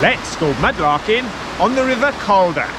Let's go mudlarking on the River Calder.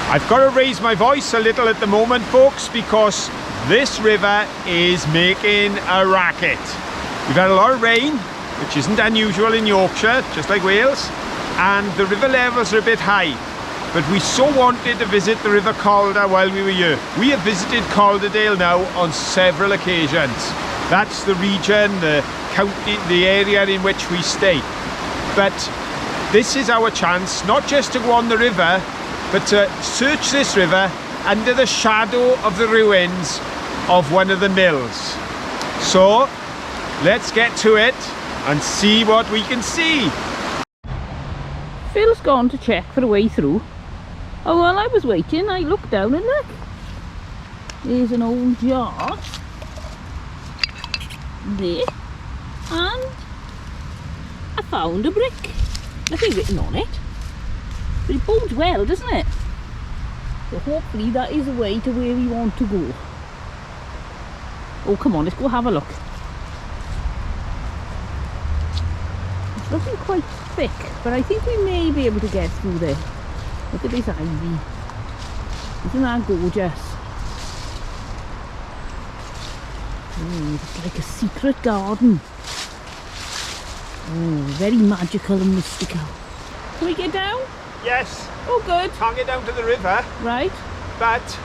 I've got to raise my voice a little at the moment, folks, because this river is making a racket. We've had a lot of rain, which isn't unusual in Yorkshire, just like Wales, and the river levels are a bit high. But we so wanted to visit the River Calder while we were here. We have visited Calderdale now on several occasions. That's the region, the county, the area in which we stay. But this is our chance, not just to go on the river, but to search this river under the shadow of the ruins of one of the mills. So let's get to it and see what we can see. Phil's gone to check for a way through. Oh, while I was waiting, I looked down and look, there's an old jar there, and I found a brick. Nothing written on it, but it bodes well, doesn't it? So hopefully that is the way to where we want to go. Oh, come on, let's go have a look. It's looking quite thick, but I think we may be able to get through there. Look at this ivy. Isn't that gorgeous? Oh, it's like a secret garden. Oh, very magical and mystical. Can we get down? Yes. Oh, good. Can't get down to the river. Right. But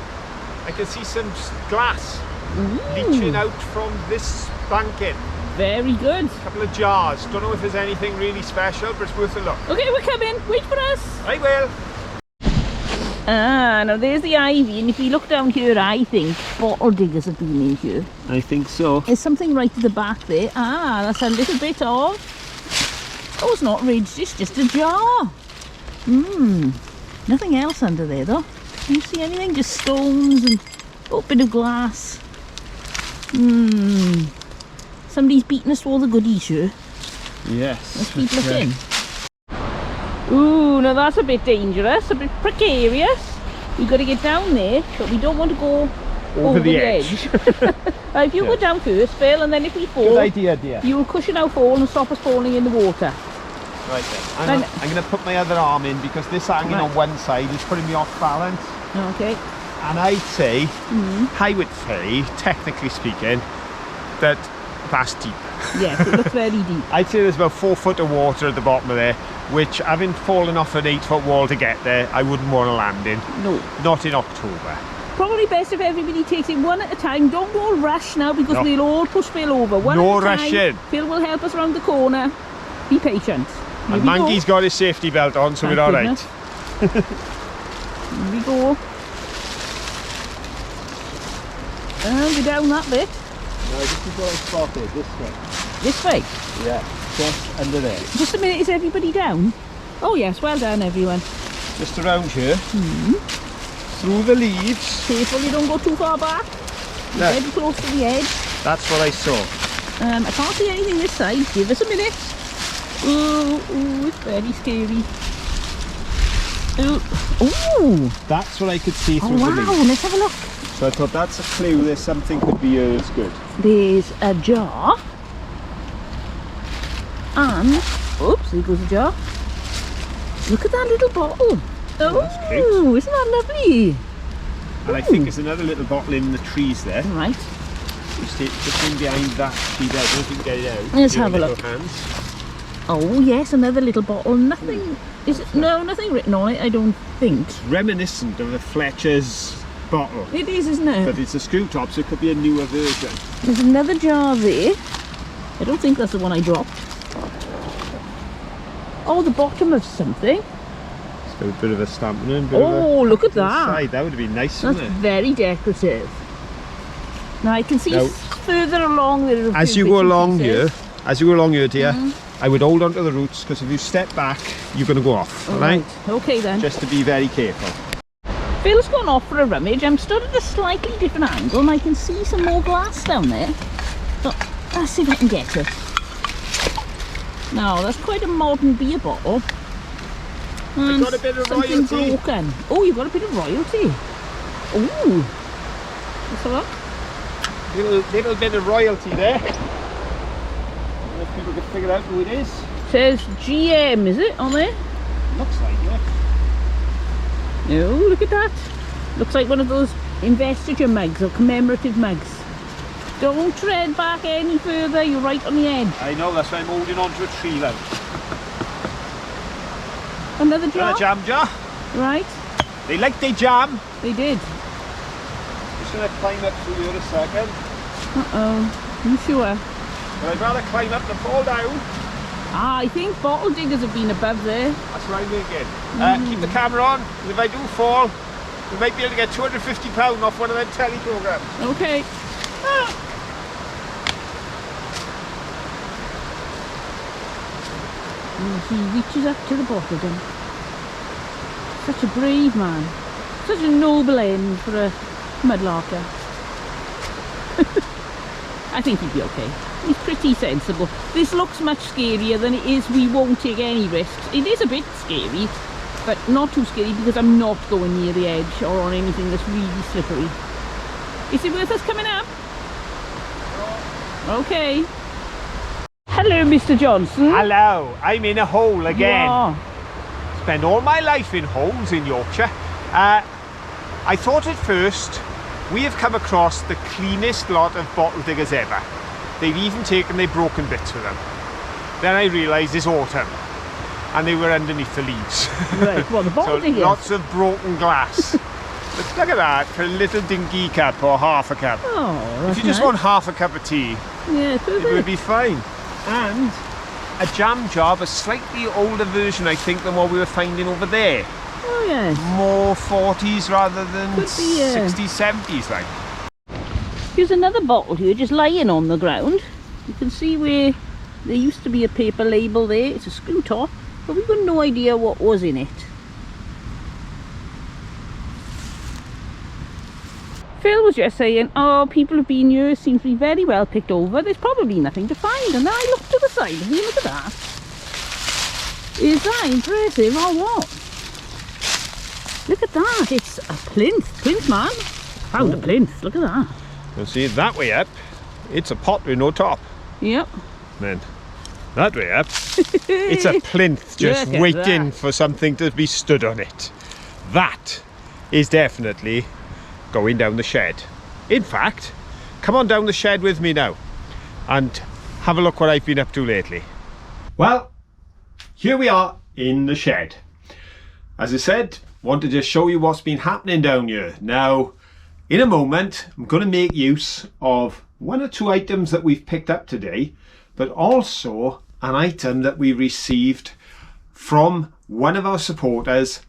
I can see some glass Ooh. leaching out from this banking. Very good. A couple of jars. Don't know if there's anything really special, but it's worth a look. Okay, we're coming. Wait for us. I will. Ah, now there's the ivy, and if you look down here, I think bottle diggers have been in here. I think so. There's something right at the back there. Ah, that's a little bit of... Oh, it's not ridged, it's just a jar. Nothing else under there though. Can you see anything? Just stones and a bit of glass. Somebody's beaten us to all the goodies here. Yes. Let's keep looking. Ooh, now that's a bit dangerous, a bit precarious. We've got to get down there, but we don't want to go over the edge. If you go down first, Phil, and then if we fall, good idea, dear. You'll cushion our fall and stop us falling in the water. Right then, I'm going to put my other arm in because this hanging on one side is putting me off balance. Okay. And I'd say, I would say, technically speaking, that that's deep. Yes, it looks very deep. I'd say there's about 4 foot of water at the bottom of there, which, having fallen off an 8-foot wall to get there, I wouldn't want to land in. No. Not in October. Probably best if everybody takes it one at a time. Don't all rush now because we'll all push Phil over. One at a time. Rushing. Phil will help us round the corner. Be patient. And Manky's got his safety belt on, so we're all right. Here we go. And we're down that bit. No, this is what I spotted, this way. This way? Yeah, just under there. Just a minute, is everybody down? Oh yes, well done everyone. Just around here. Through the leaves. Careful you don't go too far back. No. Very close to the edge. That's what I saw. I can't see anything this side. Give us a minute. Ooh, it's very scary. Ooh. That's what I could see through the leaves. Wow, let's have a look. So I thought that's a clue there's something could be here that's good. There's a jar. And, oops, there goes a jar. Look at that little bottle. Oh, that's cute. Isn't that lovely? And I think there's another little bottle in the trees there. Right. Just in behind that tree there. I don't know if you can get it out. Let's have a look. Hands. Oh yes, another little bottle. Nothing, is it? No, nothing written on it, I don't think. It's reminiscent of the Fletcher's bottle. It is, isn't it? But it's a screw top, so it could be a newer version. There's another jar there. I don't think that's the one I dropped. Oh, the bottom of something. It's got a bit of a stamp in it. Oh, look at that. Side. That would be nice, That's wouldn't it? very decorative. Now I can see further along there. As you go along here, dear, I would hold on to the roots because if you step back, you're going to go off. All right? Okay then. Just to be very careful. Phil's gone off for a rummage. I'm stood at a slightly different angle and I can see some more glass down there. So let's see if I can get it. Now that's quite a modern beer bottle. And got a bit of something royalty. broken. Oh, you've got a bit of royalty. Oh, let's have a look. Little bit of royalty there. I don't know if people can figure out who it is. Says GM, is it on there? Looks like it. No, look at that. Looks like one of those investiture mugs or commemorative mugs. Don't tread back any further, you're right on the edge. I know, that's why I'm holding on to a tree then. Another jar? Another jam jar. Right. They like their jam. They did. Just going to climb up through here a second. Uh-oh. You sure? But I'd rather climb up than fall down. Ah, I think bottle diggers have been above there. That's what I'm thinking. Keep the camera on, and if I do fall, we might be able to get £250 off one of them telly programmes. Okay. He reaches up to the bottle then. Such a brave man. Such a noble end for a mudlarker. I think he'd be okay. He's pretty sensible. This looks much scarier than it is. We won't take any risks. It is a bit scary, but not too scary because I'm not going near the edge or on anything that's really slippery. Is it worth us coming up? Okay. Hello, Mr. Johnson. Hello, I'm in a hole again. Yeah. Spend all my life in holes in Yorkshire. I thought at first we have come across the cleanest lot of bottle diggers ever. They've even taken their broken bits with them. Then I realised it's autumn and they were underneath the leaves. Right, well, the bottle so diggers. lots of broken glass. But look at that, for a little dinky cup or half a cup. Oh, If you just want half a cup of tea, yeah, it would be fine. And a jam jar, a slightly older version, I think, than what we were finding over there. Oh, yes. More 40s rather than Could be, yeah. 60s, 70s, like. Here's another bottle here, just lying on the ground. You can see where there used to be a paper label there. It's a screw top, but we've got no idea what was in it. Phil was just saying, oh, people have been here, seems to be very well picked over. There's probably nothing to find. And then I looked to the side and look at that. Is that impressive or what? Look at that, it's a plinth man. Found a plinth, look at that. You'll see that way up, it's a pot with no top. Yep. Then that way up, it's a plinth just waiting for something to be stood on it. That is definitely going down the shed. In fact, come on down the shed with me now and have a look what I've been up to lately. Well, here we are in the shed. As I said, wanted to show you what's been happening down here. Now, in a moment, I'm going to make use of one or two items that we've picked up today, but also an item that we received from one of our supporters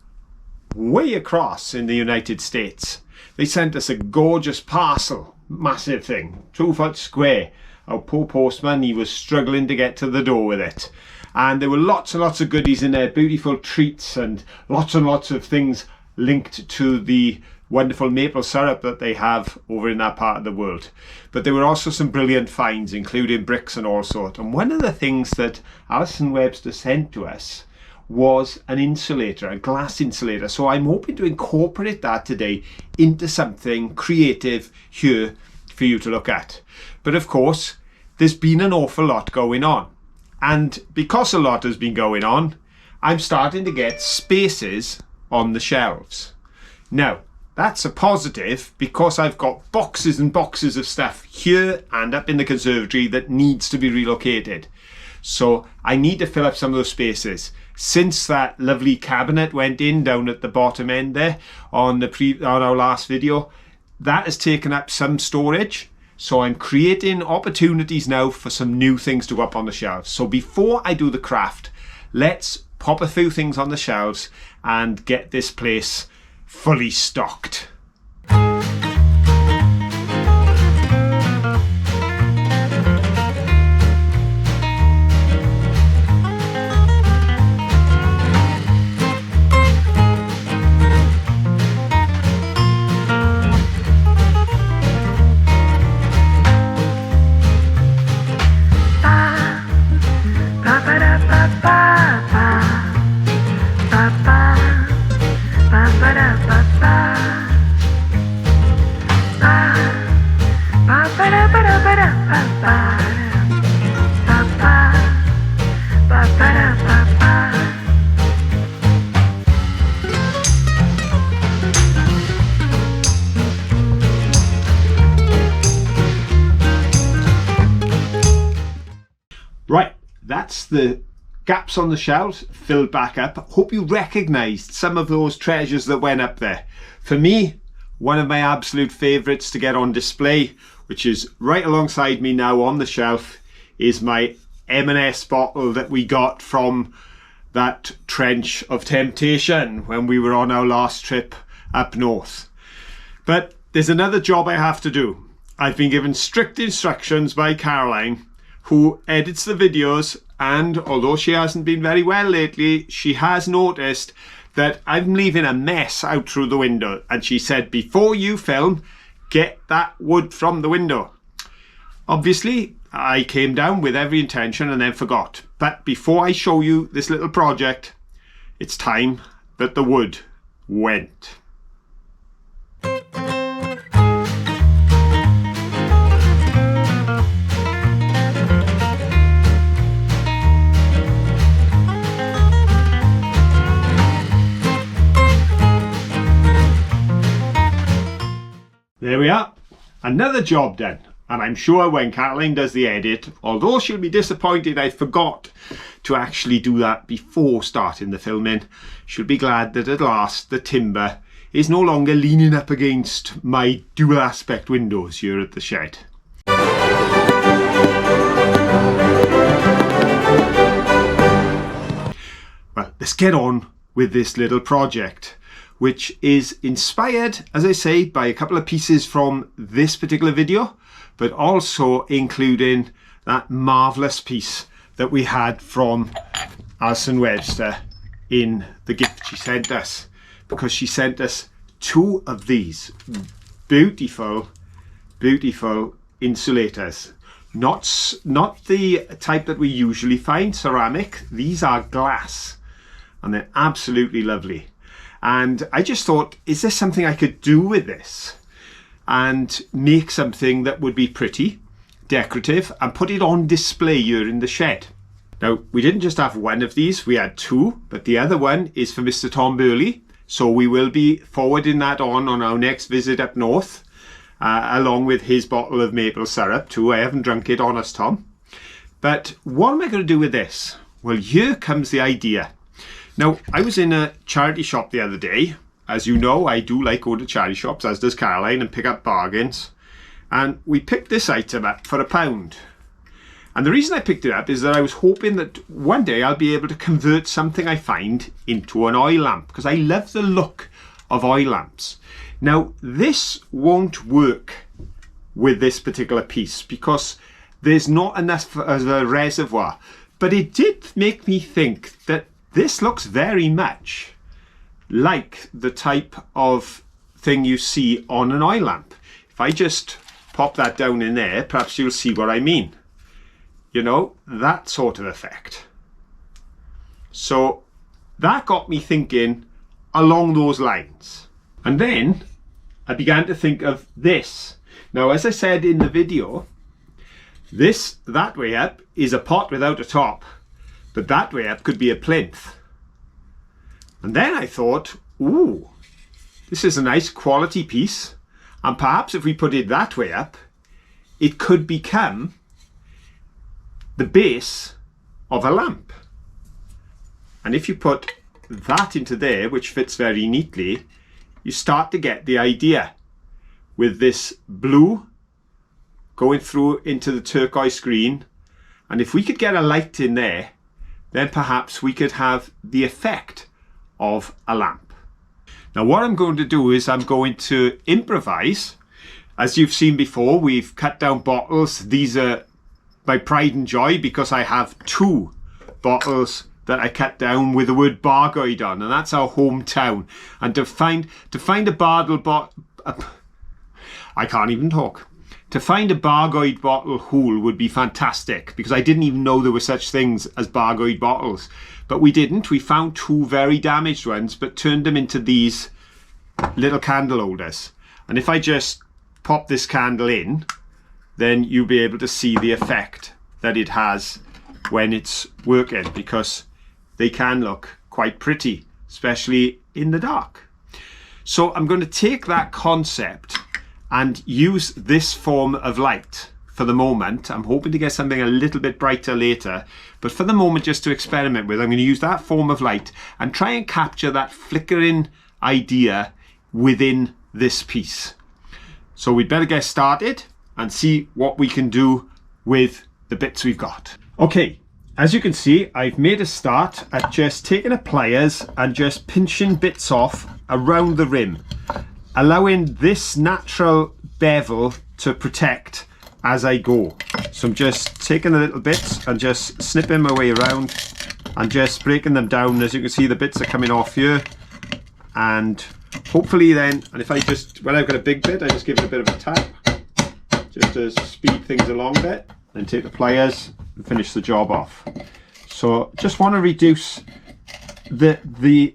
way across in the United States. They sent us a gorgeous parcel, massive thing, 2 foot square. Our poor postman, he was struggling to get to the door with it. And there were lots and lots of goodies in there, beautiful treats and lots of things linked to the wonderful maple syrup that they have over in that part of the world. But there were also some brilliant finds, including bricks and all sorts. And one of the things that Alison Webster sent to us was an insulator, a glass insulator. So I'm hoping to incorporate that today into something creative here for you to look at. But of course, there's been an awful lot going on. And because a lot has been going on, I'm starting to get spaces on the shelves. Now, that's a positive because I've got boxes and boxes of stuff here and up in the conservatory that needs to be relocated. So I need to fill up some of those spaces. Since that lovely cabinet went in down at the bottom end there on our last video, that has taken up some storage. So I'm creating opportunities now for some new things to go up on the shelves. So before I do the craft, let's pop a few things on the shelves and get this place fully stocked. Right, that's the gaps on the shelves filled back up. Hope you recognised some of those treasures that went up there. For me, one of my absolute favourites to get on display, which is right alongside me now on the shelf, is my M&S bottle that we got from that trench of temptation when we were on our last trip up north. But there's another job I have to do. I've been given strict instructions by Caroline, who edits the videos, and although she hasn't been very well lately, she has noticed that I'm leaving a mess out through the window, and she said, before you film, get that wood from the window. Obviously, I came down with every intention and then forgot. But before I show you this little project, it's time that the wood went. There we are, another job done. And I'm sure when Caroline does the edit, although she'll be disappointed I forgot to actually do that before starting the filming, she'll be glad that at last the timber is no longer leaning up against my dual aspect windows here at the shed. Well, let's get on with this little project, which is inspired, as I say, by a couple of pieces from this particular video, but also including that marvellous piece that we had from Alison Webster in the gift she sent us, because she sent us two of these beautiful, beautiful insulators. not the type that we usually find, ceramic. These are glass, and they're absolutely lovely. And I just thought, is there something I could do with this and make something that would be pretty, decorative, and put it on display here in the shed? Now, we didn't just have one of these, we had two, but the other one is for Mr. Tom Burley. So we will be forwarding that on our next visit up north, along with his bottle of maple syrup too. I haven't drunk it, honest Tom. But what am I going to do with this? Well, here comes the idea. Now, I was in a charity shop the other day. As you know, I do like going to charity shops, as does Caroline, and pick up bargains. And we picked this item up for £1. And the reason I picked it up is that I was hoping that one day I'll be able to convert something I find into an oil lamp, because I love the look of oil lamps. Now, this won't work with this particular piece because there's not enough of a reservoir, but it did make me think that this looks very much like the type of thing you see on an oil lamp. If I just pop that down in there, perhaps you'll see what I mean. You know, that sort of effect. So that got me thinking along those lines. And then I began to think of this. Now, as I said in the video, that way up is a pot without a top, but that way up could be a plinth. And then I thought, ooh, this is a nice quality piece. And perhaps if we put it that way up, it could become the base of a lamp. And if you put that into there, which fits very neatly, you start to get the idea with this blue going through into the turquoise green. And if we could get a light in there, then perhaps we could have the effect of a lamp. Now, what I'm going to do is I'm going to improvise. As you've seen before, we've cut down bottles. These are my pride and joy because I have 2 bottles that I cut down with the word Bargoed on, and that's our hometown. And to find a I can't even talk. To find a Bargoed bottle hool would be fantastic, because I didn't even know there were such things as Bargoed bottles. But we didn't. We found 2 very damaged ones, but turned them into these little candle holders. And if I just pop this candle in, then you'll be able to see the effect that it has when it's working, because they can look quite pretty, especially in the dark. So I'm going to take that concept and use this form of light for the moment. I'm hoping to get something a little bit brighter later, but for the moment, just to experiment with, I'm going to use that form of light and try and capture that flickering idea within this piece. So we'd better get started and see what we can do with the bits we've got. Okay, as you can see, I've made a start at just taking a pliers and just pinching bits off around the rim, allowing this natural bevel to protect as I go. So I'm just taking the little bits and just snipping my way around and just breaking them down. As you can see, the bits are coming off here, and hopefully then, and if I just, when I've got a big bit, I just give it a bit of a tap just to speed things along a bit, then take the pliers and finish the job off. So just want to reduce the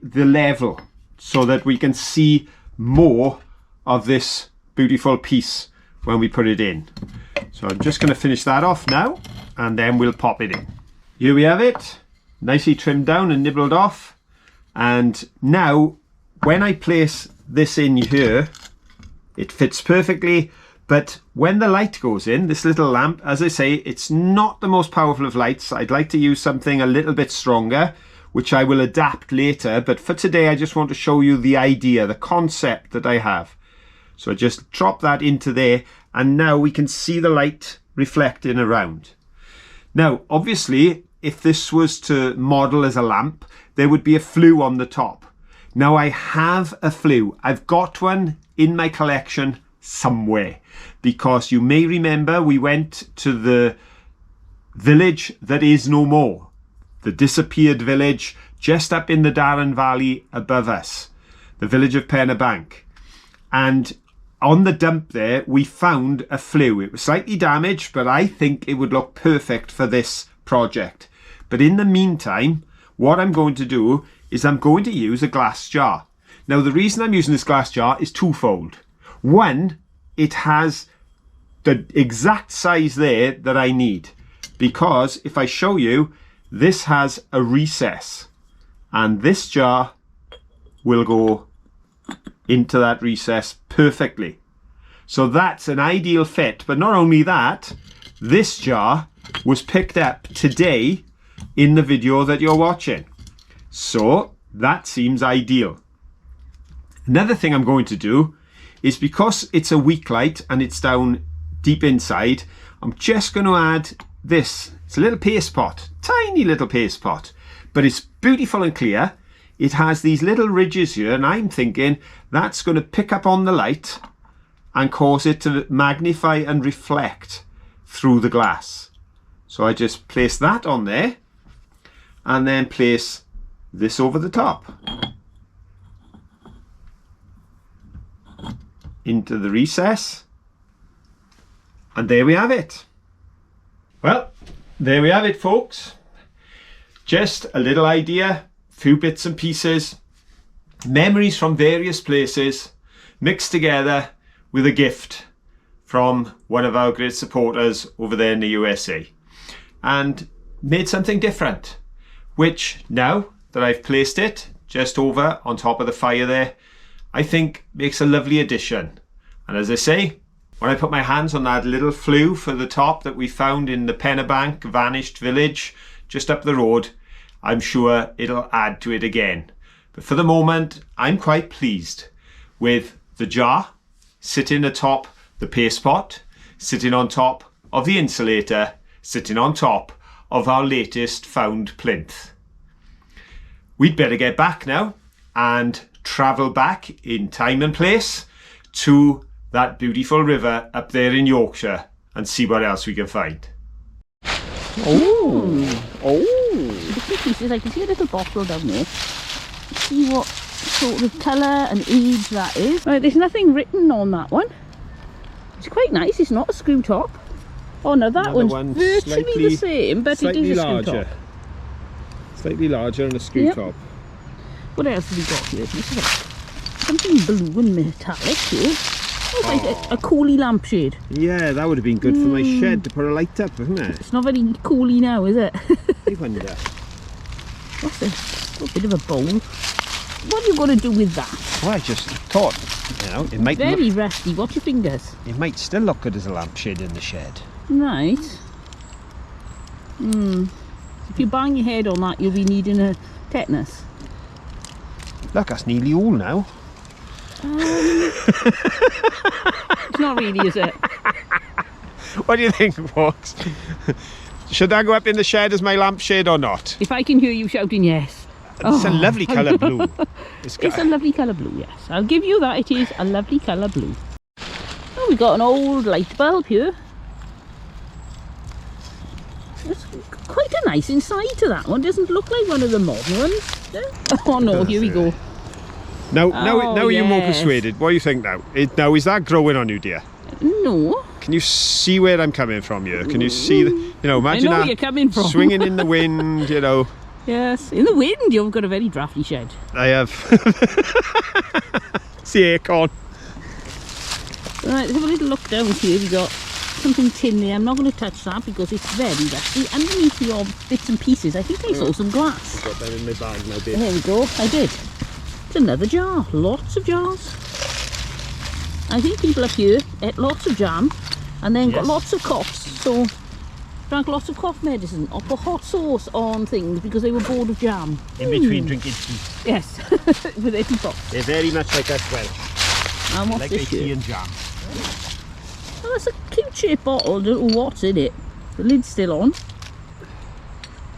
level so that we can see more of this beautiful piece when we put it in. So I'm just going to finish that off now, and then we'll pop it in. Here we have it, nicely trimmed down and nibbled off. And now when I place this in here, it fits perfectly. But when the light goes in, this little lamp, as I say, it's not the most powerful of lights. I'd like to use something a little bit stronger, which I will adapt later. But for today, I just want to show you the idea, the concept that I have. So just drop that into there, and now we can see the light reflecting around. Now, obviously, if this was to model as a lamp, there would be a flue on the top. Now, I have a flue. I've got one in my collection somewhere, because you may remember we went to the village that is no more, the disappeared village just up in the Darren Valley above us, the village of Pennebank. And on the dump there, we found a flue. It was slightly damaged, but I think it would look perfect for this project. But in the meantime, what I'm going to do is I'm going to use a glass jar. Now, the reason I'm using this glass jar is twofold. One, it has the exact size there that I need, because if I show you, this has a recess, and this jar will go into that recess perfectly. So that's an ideal fit. But not only that, this jar was picked up today in the video that you're watching. So that seems ideal. Another thing I'm going to do is, because it's a weak light and it's down deep inside, I'm just going to add this. It's a little paste pot, tiny little paste pot, but it's beautiful and clear. It has these little ridges here, and I'm thinking that's going to pick up on the light and cause it to magnify and reflect through the glass. So I just place that on there and then place this over the top into the recess, and there we have it. Well, there we have it, folks. Just a little idea, few bits and pieces, memories from various places mixed together with a gift from one of our great supporters over there in the USA, and made something different, which now that I've placed it just over on top of the fire there, I think makes a lovely addition. And as I say, when I put my hands on that little flue for the top that we found in the Pennebank vanished village just up the road, I'm sure it'll add to it again. But for the moment, I'm quite pleased with the jar sitting atop the paste pot, sitting on top of the insulator, sitting on top of our latest found plinth. We'd better get back now and travel back in time and place to that beautiful river up there in Yorkshire and see what else we can find. Different pieces. I can see a little bottle down there. See what sort of colour and age that is. Right, there's nothing written on that one. It's quite nice. It's not a screw top. Oh no, that one's virtually the same, but it is a screw top. Slightly larger and a screw top. What else have we got here? Something blue and metallic here. Oh, like a coolie lampshade. Yeah, that would have been good for my shed to put a light up, wouldn't it? It's not very coolie now, is it? I wonder. What's this? A bit of a bowl. What are you going to do with that? Well, I just thought, you know, it might very rusty. Watch your fingers. It might still look good as a lampshade in the shed. Right. If you bang your head on that, you'll be needing a tetanus. Look, that's nearly all now. It's not really, is it? What do you think, folks? Should that go up in the shed as my lampshade or not? If I can hear you shouting yes. It's a lovely colour blue. It's a lovely colour blue, yes. I'll give you that. It is a lovely colour blue. Oh, we've got an old light bulb here. It's quite a nice inside to that one. Doesn't look like one of the modern ones. Oh no, here we go. Now you're more persuaded. What do you think now? Now, is that growing on you, dear? No. Can you see where I'm coming from here? Can you see the, you know, imagine I know where you're coming from. Swinging in the wind, you know. Yes, in the wind. You've got a very drafty shed. I have. It's the aircon. Right, let's have a little look down here. We've got something tin there. I'm not going to touch that because it's very rusty. Underneath your bits and pieces, I think I saw some glass. Got that in my bag now, babe. There we go. I did. It's another jar. Lots of jars. I think people up here ate lots of jam and then got lots of coughs. So drank lots of cough medicine or put hot sauce on things because they were bored of jam. In between drinking tea. Yes, with their teapots. They're very much like us Welsh. And what's like this tea here? and jam. Oh, that's a cute shaped bottle. Don't know what's in it. The lid's still on.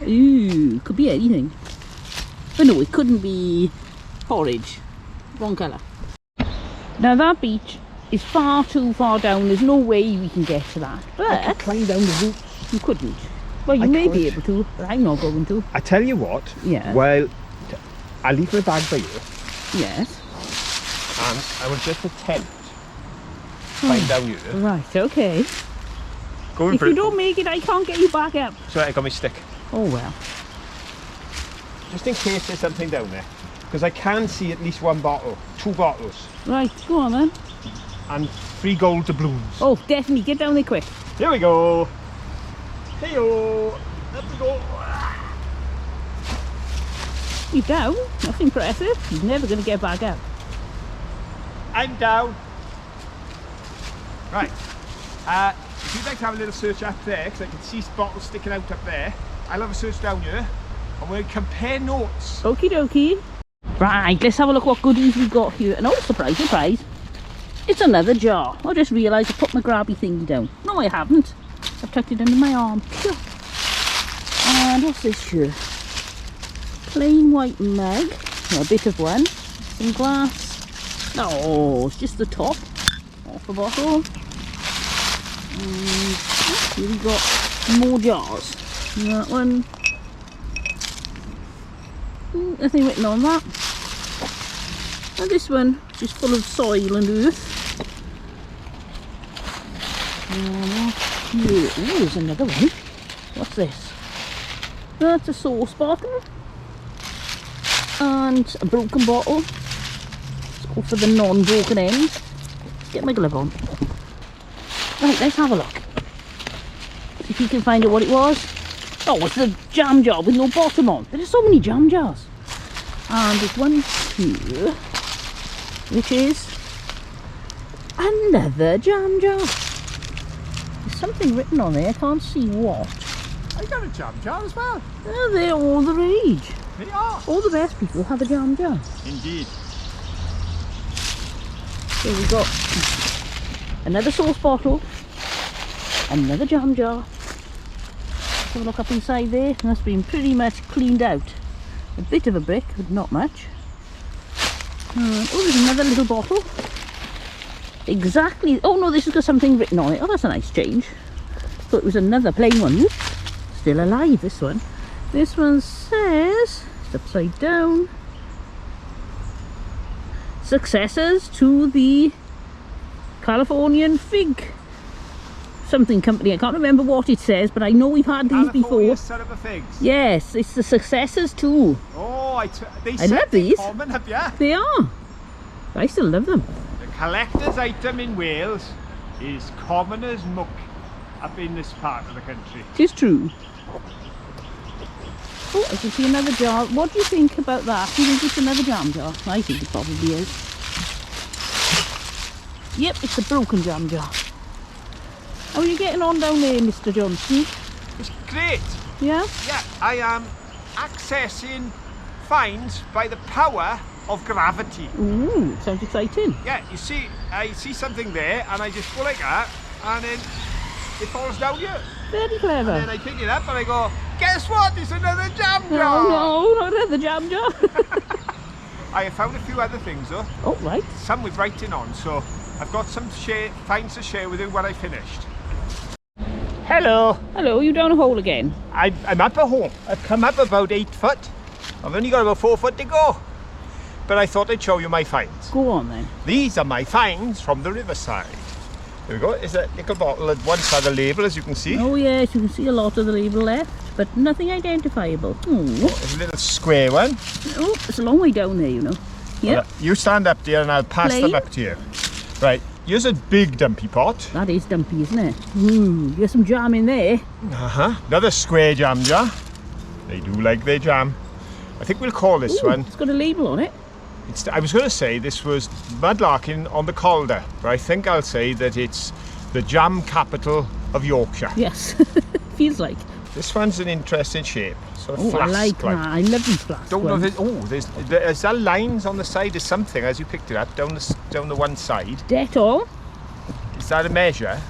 Ooh, could be anything. But no, it couldn't be porridge. Wrong colour. Now that beach is far too far down. There's no way we can get to that. But I could climb down the roots. You couldn't. Well, you may be able to, but I'm not going to. I tell you what. Yeah. Well, I'll leave my bag by you. Yes. And I will just attempt fine down here. Right, okay. Going If for you it. don't make it, I can't get you back up. So I got my stick. Oh well. Just in case there's something down there. Because I can see at least one bottle. 2 bottles. Right, go on then. And 3 gold doubloons. Oh, definitely, get down there quick. Here we go. Hey-o. Up we go. You're down? That's impressive. He's never going to get back up. I'm down. Right. If you'd like to have a little search up there, because I can see bottles sticking out up there, I'll have a search down here, and we'll compare notes. Okie dokie. Right, let's have a look what goodies we got here. And oh, surprise, surprise. It's another jar. I just realised I put my grabby thingy down. No, I haven't. I've tucked it under my arm. Sure. And what's this here? Plain white mug. Well, a bit of one. Some glass. Oh, it's just the top off the bottle. And here we got more jars. That one. Nothing written on that. And this one, just full of soil and earth. Ooh, there's another one. What's this? That's a sauce bottle. And a broken bottle. Let's go for the non-broken end. Get my glove on. Right, let's have a look. See if you can find out what it was. Oh, it's the jam jar with no bottom on. There are so many jam jars. And there's one here, which is another jam jar. There's something written on there, I can't see what. I got a jam jar as well. Oh, they're all the rage. They are. All the best people have a jam jar. Indeed. So we've got another sauce bottle, another jam jar. Let's have a look up inside there. That's been pretty much cleaned out. A bit of a brick, but not much. Oh, there's another little bottle. Exactly. Oh no, this has got something written on it. Oh, that's a nice change. Thought it was another plain one. Oops. Still alive, this one. This one says, it's upside down, successors to the Californian fig something company. I can't remember what it says, but I know we've had these before. Syrup of figs. Yes, it's the successors too. Oh, they I love these. Common up here. They are. I still love them. The collector's item in Wales is commoner's muck up in this part of the country. It is true. Oh, I can see another jar. What do you think about that? Do you think it's another jam jar? I think it probably is. Yep, it's a broken jam jar. How are you getting on down there, Mr. Johnson? It's great. Yeah? Yeah, I am accessing finds by the power of gravity. Ooh, sounds exciting. Yeah, you see, I see something there and I just go like that and then it falls down here. Very clever. And then I pick it up and I go, guess what? It's another jam jar. No, not another jam jar. I have found a few other things though. Oh, right. Some with writing on, so I've got some finds to share with you when I finished. Hello. Hello, you down a hole again? I'm up a hole. I've come up about 8 foot. I've only got about 4 foot to go. But I thought I'd show you my finds. Go on then. These are my finds from the riverside. There we go. There's a little bottle at one side of the label, as you can see. Oh yes, you can see a lot of the label left, but nothing identifiable. Oh, There's a little square one. oh, it's a long way down there, you know. Yep. Well, you stand up there and I'll pass them Plain. up to you. Right, here's a big dumpy pot. That is dumpy, isn't it? There's some jam in there. Another square jam jar. They do like their jam. I think we'll call this one. It's got a label on it. I was going to say this was Mudlarking on the Calder, but I think I'll say that it's the jam capital of Yorkshire. Yes, feels like. This one's an interesting shape. Sort of Oh, I flask like that. I love these flasks. Don't know ones. if it, there's that lines on the side of something as you picked it up down the one side. Dettol. Is that a measure?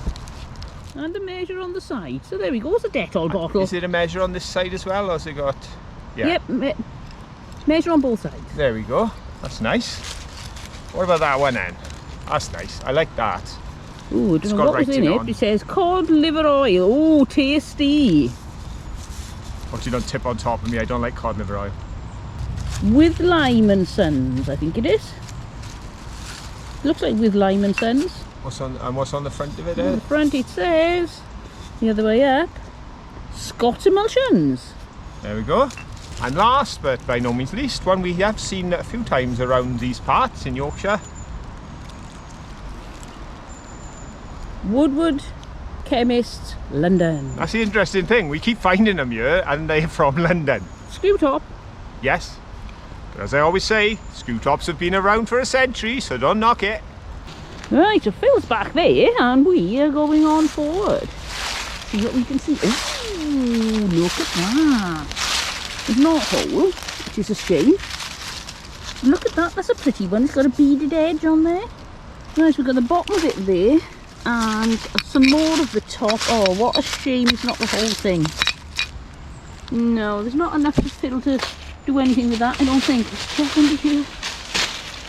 And a measure on the side. So there we go, it's a Dettol bottle. Is it a measure on this side as well, or has it got? Yeah. Yep, measure on both sides. There we go. That's nice. What about that one then? That's nice. I like that. Ooh, I don't know what was in it. It says cod liver oil. Oh, tasty. But you don't tip on top of me. I don't like cod liver oil. With Lime and Sons, I think it is. Looks like with Lime and Sons. What's on the front of it On there? the front it says, the other way up, Scott Emulsions. There we go. And last but by no means least, one we have seen a few times around these parts in Yorkshire. Woodward Chemists, London. That's the interesting thing. We keep finding them here and they're from London. Screw top. Yes. But as I always say, screw tops have been around for a century, so don't knock it. Right, so Phil's back there and we are going on forward. See what we can see. Ooh, look at that. There's not a hole, which is a shame. Look at that, that's a pretty one. It's got a beaded edge on there. Right, we've got the bottom of it there and some more of the top. Oh, what a shame it's not the whole thing. No, there's not enough for Phil to do anything with that, I don't think. Let's check under here.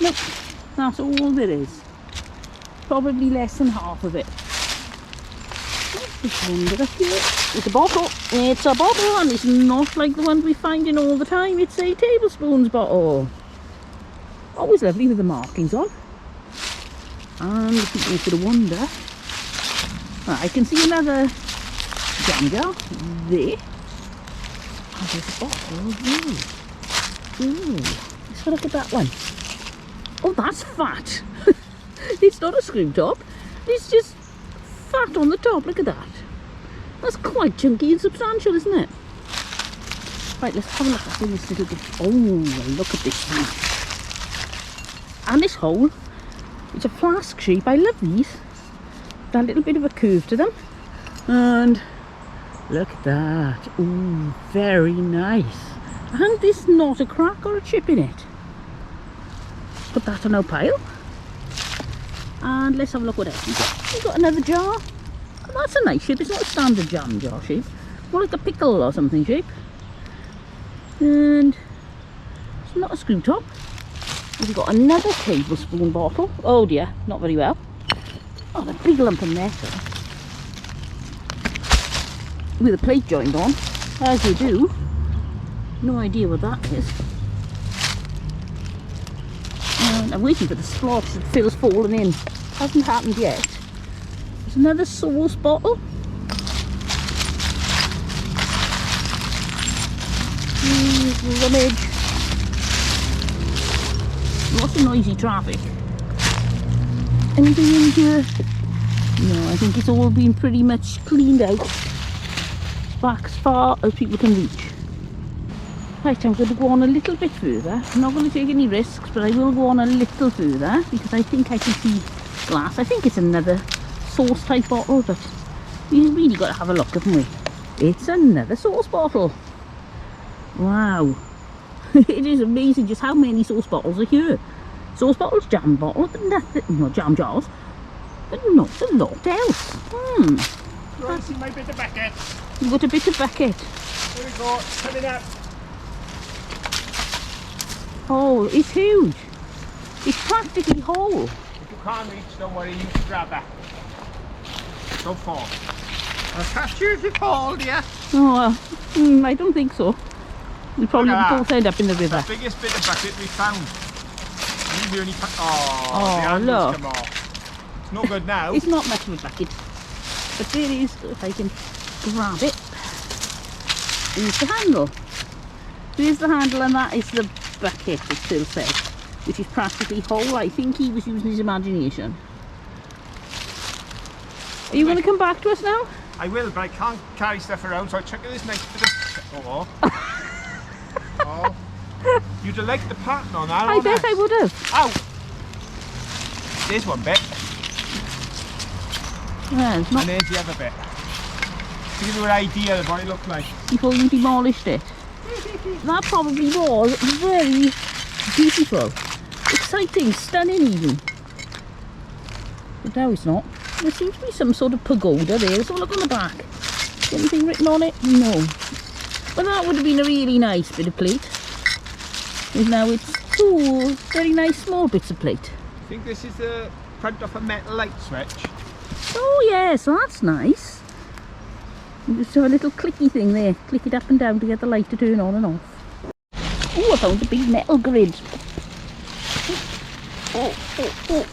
Nope, that's all there is. Probably less than half of it. It's a bottle. It's a bottle and it's not like the ones we find in all the time. It's a tablespoons bottle. Always lovely with the markings on. And if you sort of wonder, I can see another jam jar there. And there's a bottle there. Ooh, let's have a look at that one. Oh, that's fat. It's not a screw top. It's just fat on the top. Look at that. That's quite chunky and substantial, isn't it? Right, let's have a look at this little bit. Oh, look at this one. And this hole. It's a flask shape. I love these. That little bit of a curve to them. And look at that. Ooh, very nice. And there's not a crack or a chip in it. Put that on our pile. And let's have a look what else we've got. We've got another jar. Oh, that's a nice shape. It's not a standard jam jar shape. More like a pickle or something shape. And it's not a screw top. We've got another tablespoon bottle. Oh dear, not very well. Oh, the big lump of metal. With a plate joined on, as you do. No idea what that is. And I'm waiting for the splotch that Phil's fallen in. Hasn't happened yet. There's another sauce bottle. Rummage. Lots of noisy traffic. Anything in here? No, I think it's all been pretty much cleaned out. Back as far as people can reach. Right, I'm going to go on a little bit further. I'm not going to take any risks, but I will go on a little further because I think I can see glass. I think it's another sauce type bottle, but we've really got to have a look, haven't we? It's another sauce bottle. Wow. It is amazing just how many sauce bottles are here. Sauce bottles, jam bottles, but nothing, not jam jars, but not a lot else. You want to see my bit of bucket? You've got a bit of bucket. Here we go, it's coming up. Oh, it's huge. It's practically whole. If you can't reach, don't worry, you can grab that. Don't fall. I'll catch you if you fall, dear. Oh, I don't think so. We'll probably both end up in the river. The biggest bit of bucket we found. The only the Oh, handles look. come off. It's no good now. It's not much of a bucket. But there is, if I can grab it. Here's the handle. There's the handle and that is the bucket, it still says. Which is practically whole. I think he was using his imagination. Are you going to come back to us now? I will, but I can't carry stuff around, so I'll check this nice bit of... Oh. Oh. You'd have liked the pattern on that. I bet I would have. Ow! There's one bit. Well, it's not And there's the other bit. To give you an idea of what it looked like. before you demolished it. That probably was very beautiful. Exciting, stunning even. But now it's not. There seems to be some sort of pagoda there. Let's have a look on the back. Anything written on it? No. Well, that would have been a really nice bit of plate. And now it's two very nice small bits of plate. I think this is the front of a metal light switch. Oh yes, that's nice. You just have a little clicky thing there. Click it up and down to get the light to turn on and off. Oh, I found a big metal grid. Oh.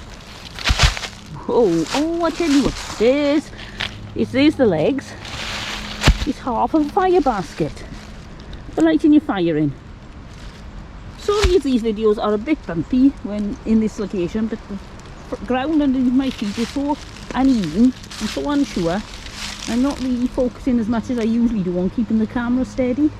I tell you what, there's the legs. It's half of a fire basket for lighting your fire in. Sorry if these videos are a bit bumpy when in this location, but the ground underneath my feet is so uneven and so unsure. I'm not really focusing as much as I usually do on keeping the camera steady.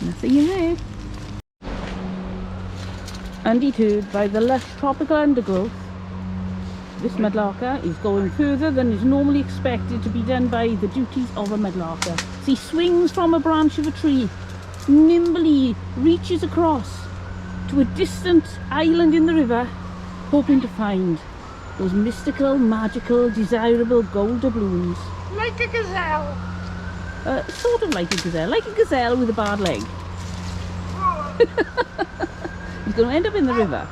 Nothing in there. Undeterred by the lush tropical undergrowth, this mudlarker is going further than is normally expected to be done by the duties of a mudlarker. He swings from a branch of a tree, nimbly reaches across to a distant island in the river, hoping to find those mystical, magical, desirable gold doubloons. Like a gazelle. Sort of like a gazelle with a bad leg. He's going to end up in the river.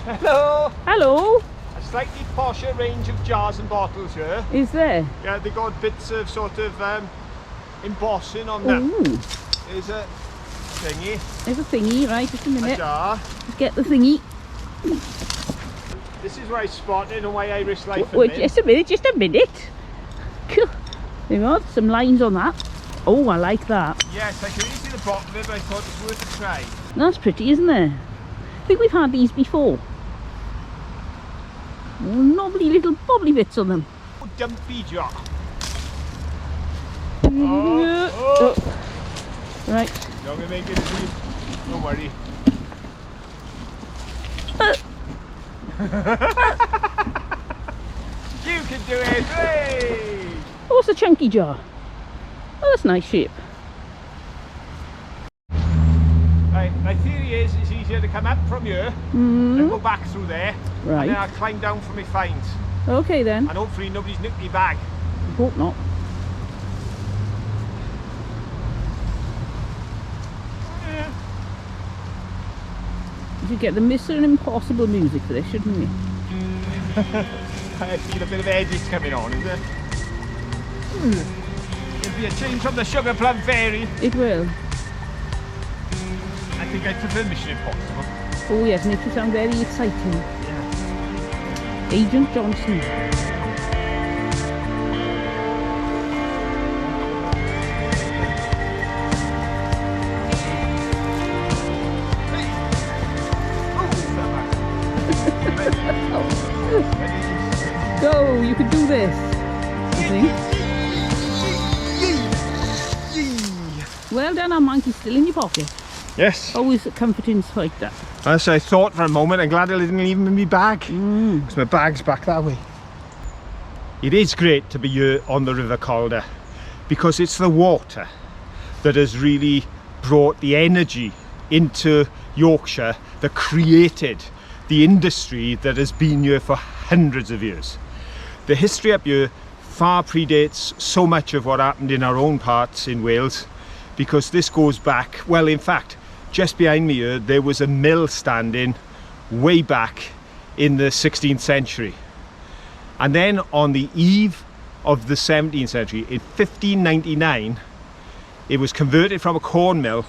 Hello. Hello. A slightly posher range of jars and bottles here. Is there? Yeah, they got bits of sort of embossing on them. Ooh. There's a thingy. There's a thingy, right? Just a minute. A jar. Let's get the thingy. This is where I spotted on my Irish life. Wait, just a minute. Cool. There we are, some lines on that. Oh, I like that. Yes, I can really see the bottom of it, but I thought it was worth a try. That's pretty, isn't it? I think we've had these before. Knobbly little bobbly bits on them. Oh, dumpy jar. Oh. Right. You're going to make it easy. Don't worry. You can do it! Hey! Oh, it's a chunky jar. Oh, that's a nice shape. Right, my theory is it's easier to come up from here and go back through there. Right. And then I'll climb down for my finds. Okay then. And hopefully nobody's nicked my bag. Hope not. Yeah. We should get the Mission Impossible music for this, shouldn't we? I feel a bit of edits coming on, is there? It'll be a change from the Sugar Plum Fairy. It will. I think I prefer Mission Impossible. Oh yes, makes you sound very exciting. Yeah. Agent Johnson. Go, you can do this. I think. Well done, our monkey's still in your pocket. Yes. Always comforting like that. As I thought for a moment, I'm glad I didn't leave him in my bag. Because my bag's back that way. It is great to be here on the River Calder because it's the water that has really brought the energy into Yorkshire that created the industry that has been here for hundreds of years. The history up here far predates so much of what happened in our own parts in Wales, because this goes back, well, in fact, just behind me here there was a mill standing way back in the 16th century, and then on the eve of the 17th century in 1599 it was converted from a corn mill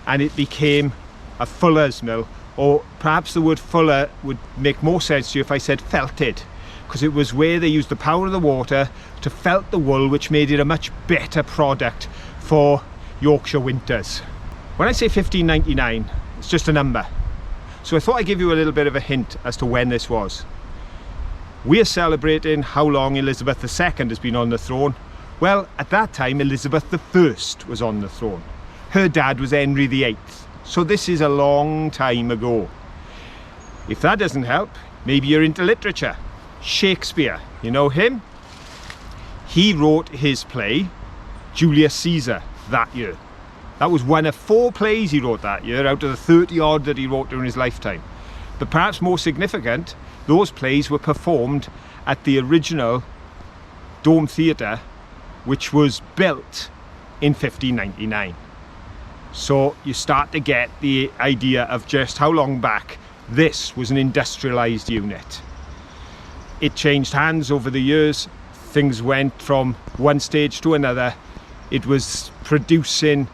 and it became a fuller's mill, or perhaps the word fuller would make more sense to you if I said felted, because it was where they used the power of the water to felt the wool, which made it a much better product for Yorkshire winters. When I say 1599, it's just a number. So I thought I'd give you a little bit of a hint as to when this was. We're celebrating how long Elizabeth II has been on the throne. Well, at that time, Elizabeth I was on the throne. Her dad was Henry VIII. So this is a long time ago. If that doesn't help, maybe you're into literature. Shakespeare, you know him? He wrote his play, Julius Caesar, that year. That was one of 4 plays he wrote that year out of the 30 odd that he wrote during his lifetime. But perhaps more significant, those plays were performed at the original Dome Theatre, which was built in 1599. So you start to get the idea of just how long back this was an industrialised unit. It changed hands over the years things went from one stage to another. It was producing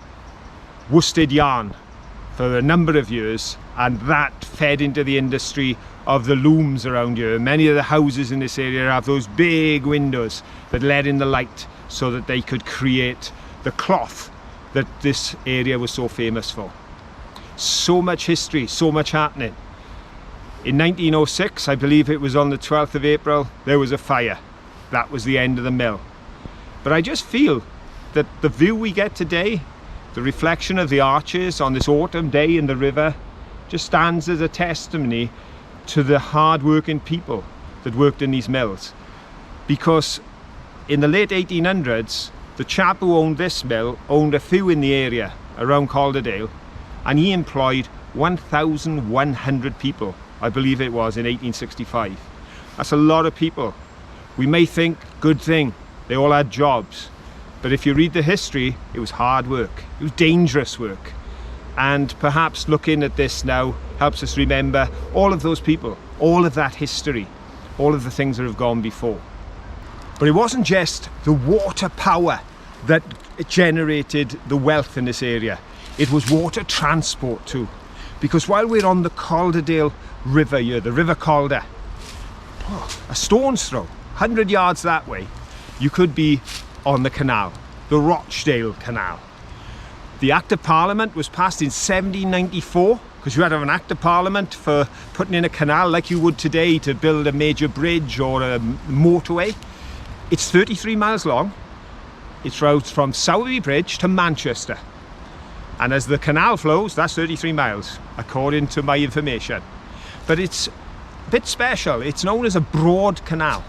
worsted yarn for a number of years, and that fed into the industry of the looms around here. Many of the houses in this area have those big windows that let in the light so that they could create the cloth that this area was so famous for. So much history, so much happening. In 1906, I believe it was on the 12th of April, there was a fire. That was the end of the mill. But I just feel that the view we get today, the reflection of the arches on this autumn day in the river, just stands as a testimony to the hard-working people that worked in these mills. Because in the late 1800s, the chap who owned this mill owned a few in the area around Calder, and he employed 1,100 people, I believe it was, in 1865. That's a lot of people. We may think, good thing, they all had jobs. But if you read the history, it was hard work. It was dangerous work. And perhaps looking at this now helps us remember all of those people, all of that history, all of the things that have gone before. But it wasn't just the water power that generated the wealth in this area. It was water transport too. Because while we're on the Calderdale River here, the River Calder, a stone's throw, 100 yards that way, you could be on the canal, the Rochdale Canal. The Act of Parliament was passed in 1794, because you had to have an Act of Parliament for putting in a canal like you would today to build a major bridge or a motorway. It's 33 miles long. It's routes from Sowerby Bridge to Manchester. And as the canal flows, that's 33 miles, according to my information. But it's a bit special. It's known as a broad canal.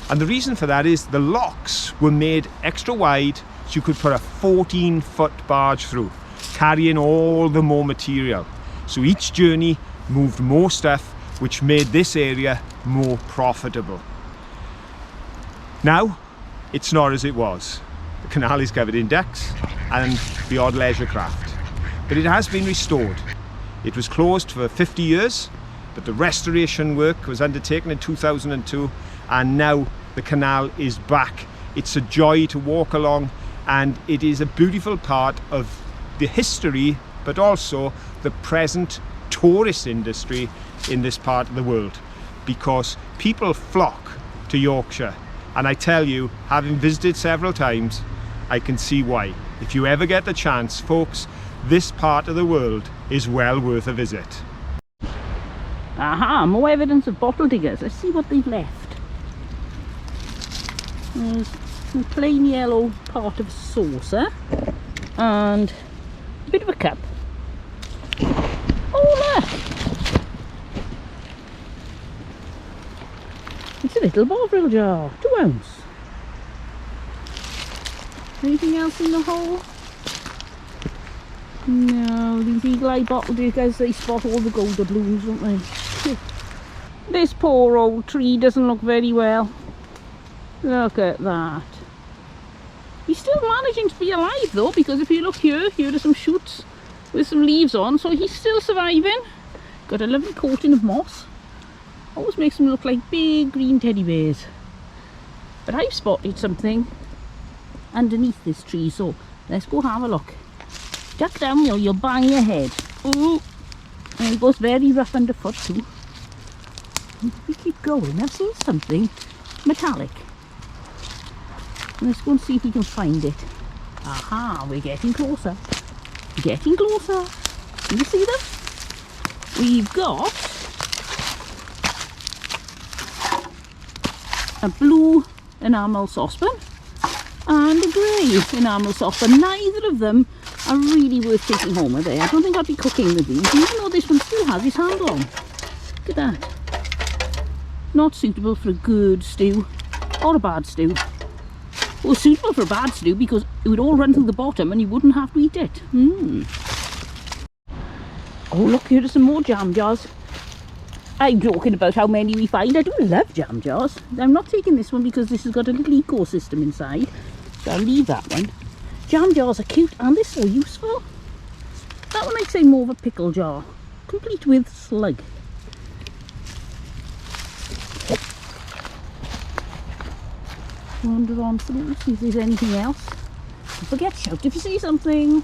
And the reason for that is the locks were made extra wide so you could put a 14-foot barge through, carrying all the more material. So each journey moved more stuff, which made this area more profitable. Now, it's not as it was. The canal is covered in decks and the odd leisure craft. But it has been restored. It was closed for 50 years, but the restoration work was undertaken in 2002, and now the canal is back. It's a joy to walk along, and it is a beautiful part of the history, but also the present tourist industry in this part of the world, because people flock to Yorkshire. And I tell you, having visited several times, I can see why. If you ever get the chance, folks, this part of the world is well worth a visit. Aha, more evidence of bottle diggers. Let's see what they've left. There's a plain yellow part of a saucer and a bit of a cup. Oh look! It's a little Bovril jar, 2 ounce. Anything else in the hole? No, these eagle-eye bottle diggers, they spot all the gold doubloons, don't they? This poor old tree doesn't look very well. Look at that. He's still managing to be alive though, because if you look here, here are some shoots with some leaves on, so he's still surviving. Got a lovely coating of moss. Always makes them look like big green teddy bears. But I've spotted something underneath this tree, so let's go have a look. Duck down, you'll bang your head. Ooh, and it goes very rough underfoot too. And if we keep going, I've seen something metallic. Let's go and see if we can find it. Aha, we're getting closer. Getting closer. Can you see them? We've got a blue enamel saucepan and a grey enamel saucepan. Neither of them are really worth taking home, are they? I don't think I'd be cooking with these, even though this one still has its handle on. Look at that. Not suitable for a good stew or a bad stew. Well, suitable for a bad stew because it would all run through the bottom and you wouldn't have to eat it. Oh look, here are some more jam jars. I'm joking about how many we find. I do love jam jars. I'm not taking this one because this has got a little ecosystem inside, so I'll leave that one. Jam jars are cute and they're so useful. That one I'd say more of a pickle jar, complete with slug. wander on through, see if there's anything else. Don't forget, shout if you see something.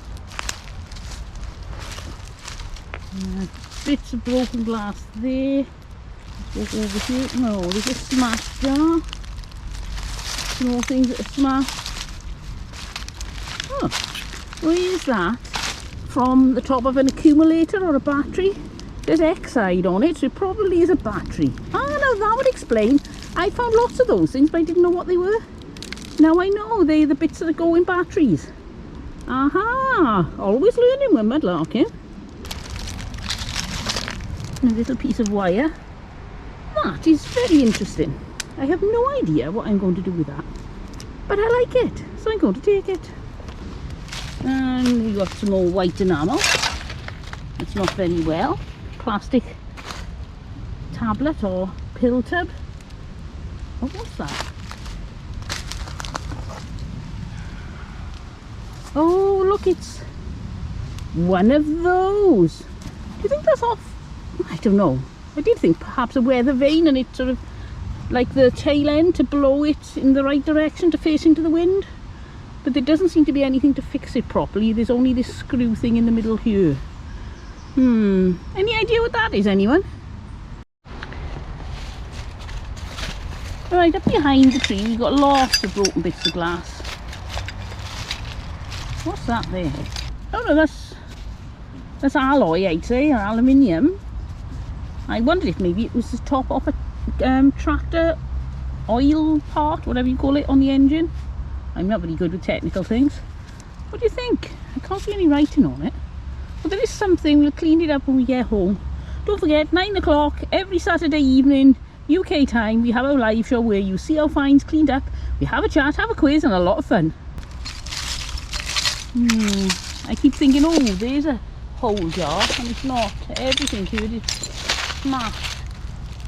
Bits of broken glass there. Let's walk over here. No, there's a smashed jar. Small things that are smashed. Oh, where is that? From the top of an accumulator or a battery? There's X-side on it, so it probably is a battery. Ah, now that would explain. I found lots of those things, but I didn't know what they were. Now I know they're the bits that go in batteries. Aha! Always learning when mudlarking. A little piece of wire. That is very interesting. I have no idea what I'm going to do with that, but I like it, so I'm going to take it. And we got some more white enamel. It's not very well. Plastic tablet or pill tub. Oh, what's that? Oh, look, it's one of those. Do you think that's off? I don't know. I did think perhaps a weather vane, and it's sort of like the tail end to blow it in the right direction to face into the wind. But there doesn't seem to be anything to fix it properly. There's only this screw thing in the middle here. Any idea what that is, anyone? Right, up behind the tree we've got lots of broken bits of glass. What's that there? Oh no, that's alloy, I'd say, or aluminium. I wondered if maybe it was the top of a tractor oil part, whatever you call it, on the engine. I'm not very good with technical things. What do you think? I can't see any writing on it. But there is something. We'll clean it up when we get home. Don't forget, 9 o'clock every Saturday evening, UK time, we have our live show where you see our finds cleaned up. We have a chat, have a quiz, and a lot of fun. I keep thinking, oh, there's a whole jar, and it's not. Everything here is smashed.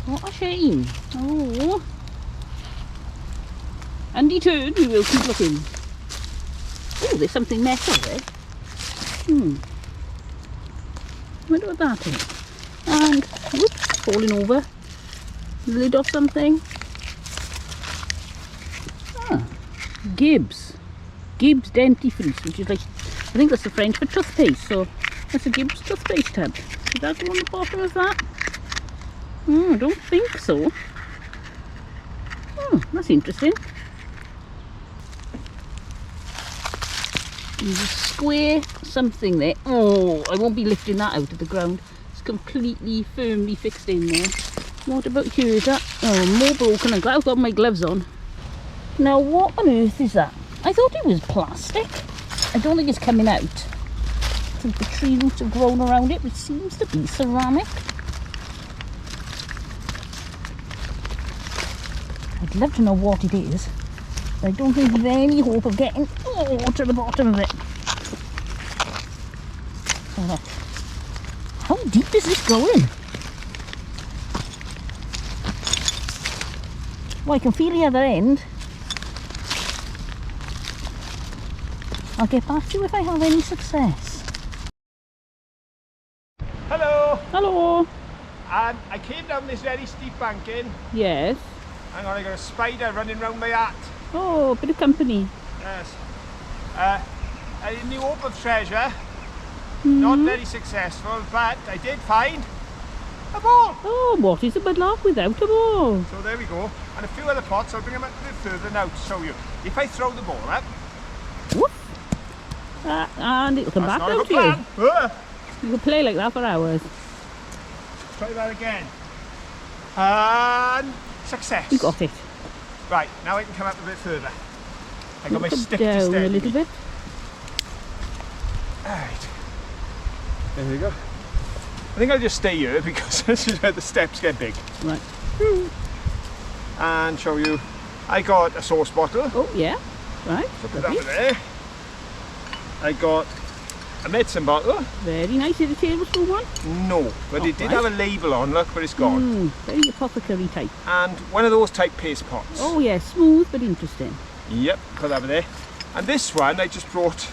What a shame. Oh. Undeterred, we will keep looking. Oh, there's something metal there. I wonder what that is. And, whoops, falling over. The lid of something. Ah, Gibbs dentifrice, which is like, I think that's the French for toothpaste, so that's a Gibbs toothpaste tub. Did that go on the bottom of that? I don't think so. Oh, that's interesting. There's a square something there. Oh, I won't be lifting that out of the ground. It's completely firmly fixed in there. What about here? Is that? Oh, more broken. I've got my gloves on. Now, what on earth is that? I thought it was plastic. I don't think it's coming out. I think the tree roots have grown around it, which seems to be ceramic. I'd love to know what it is. I don't think there's any hope of getting to the bottom of it. Oh, how deep is this going? Well, I can feel the other end. I'll get back to you if I have any success. Hello! Hello! I came down this very steep banking. Yes. Hang on, I got a spider running round my hat. Oh, a bit of company. Yes. In the hope of treasure, not very successful, but I did find a ball. Oh, what is a mudlark without a ball? So there we go. And a few other pots, I'll bring them up a bit further now to show you. If I throw the ball up, whoop, and it'll come back not a out good to you. plan. You can play like that for hours. Try that again. And success. You got it. Right, now I can come up a bit further. I got my Come stick to down steady a little me. bit. Alright. There we go. I think I'll just stay here because this is where the steps get big. Right. And show you. I got a sauce bottle. Oh, yeah. Right. So put that over there. I got a medicine bottle. Very nice. Is it a tablespoon one? No, but it did have a label on, look, but it's gone. Very apothecary type. And one of those type paste pots. Oh yeah, smooth but interesting. Yep, put that over there. And this one I just brought,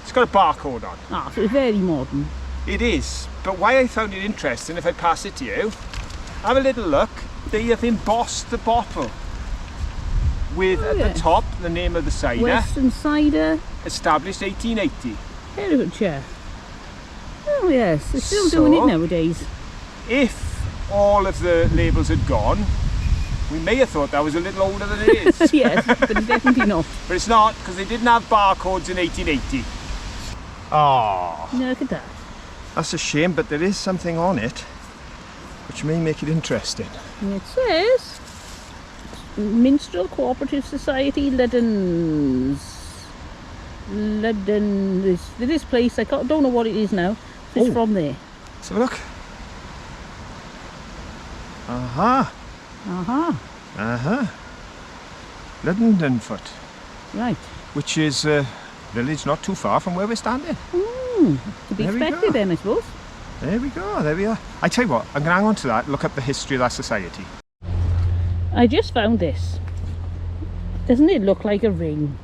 it's got a barcode on. Ah, so it's very modern. It is, but why I found it interesting, if I pass it to you, have a little look, they have embossed the bottle. with at the top the name of the cider. Western cider. Established 1880. Herefordshire. Oh yes, they're still doing it nowadays. If all of the labels had gone, we may have thought that was a little older than it is. Yes, but it's definitely not. But it's not, because they didn't have barcodes in 1880. Oh, Look at that. that's a shame, but there is something on it which may make it interesting. It says Minstrel Cooperative Society, Ludden's. This place, I don't know what it is now. It's from there. Let's have a look. Aha. Luddenfoot, Right. which is a village not too far from where we're standing. To be There we go. expected then, I suppose. There we go, there we are. I tell you what, I'm going to hang on to that, look up the history of that society. I just found this. Doesn't it look like a ring?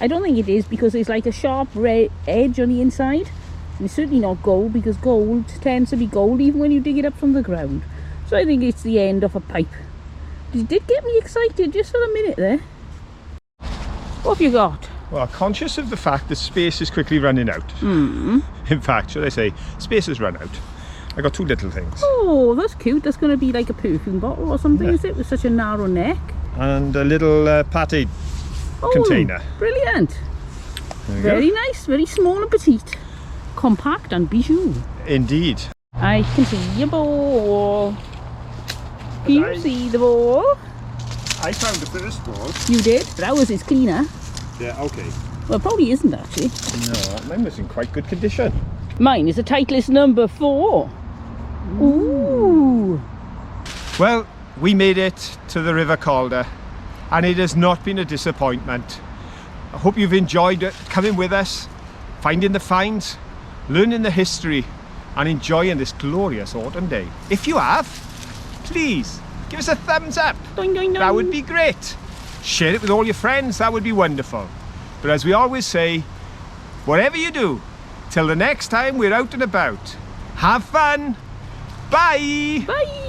I don't think it is, because there's like a sharp red edge on the inside. And it's certainly not gold, because gold tends to be gold even when you dig it up from the ground. So I think it's the end of a pipe. It did get me excited just for a minute there. What have you got? Well, conscious of the fact that space is quickly running out. In fact, should I say, space has run out. I got two little things. Oh, that's cute. That's going to be like a perfume bottle or something, is it? With such a narrow neck. And a little pate container. Brilliant. There you Very go. nice, very small and petite. Compact and bijou. Indeed. I can see your ball. Can you see the ball? I found the first ball. You did, but ours is cleaner. Yeah, okay. Well, it probably isn't actually. No, mine was in quite good condition. Mine is a Titleist number 4. Ooh. Well, we made it to the River Calder, and it has not been a disappointment. I hope you've enjoyed it, coming with us, finding the finds, learning the history, and enjoying this glorious autumn day. If you have, please give us a thumbs up. Doing, doing, doing. That would be great. Share it with all your friends, that would be wonderful. But as we always say, whatever you do, till the next time we're out and about, have fun. Bye. Bye.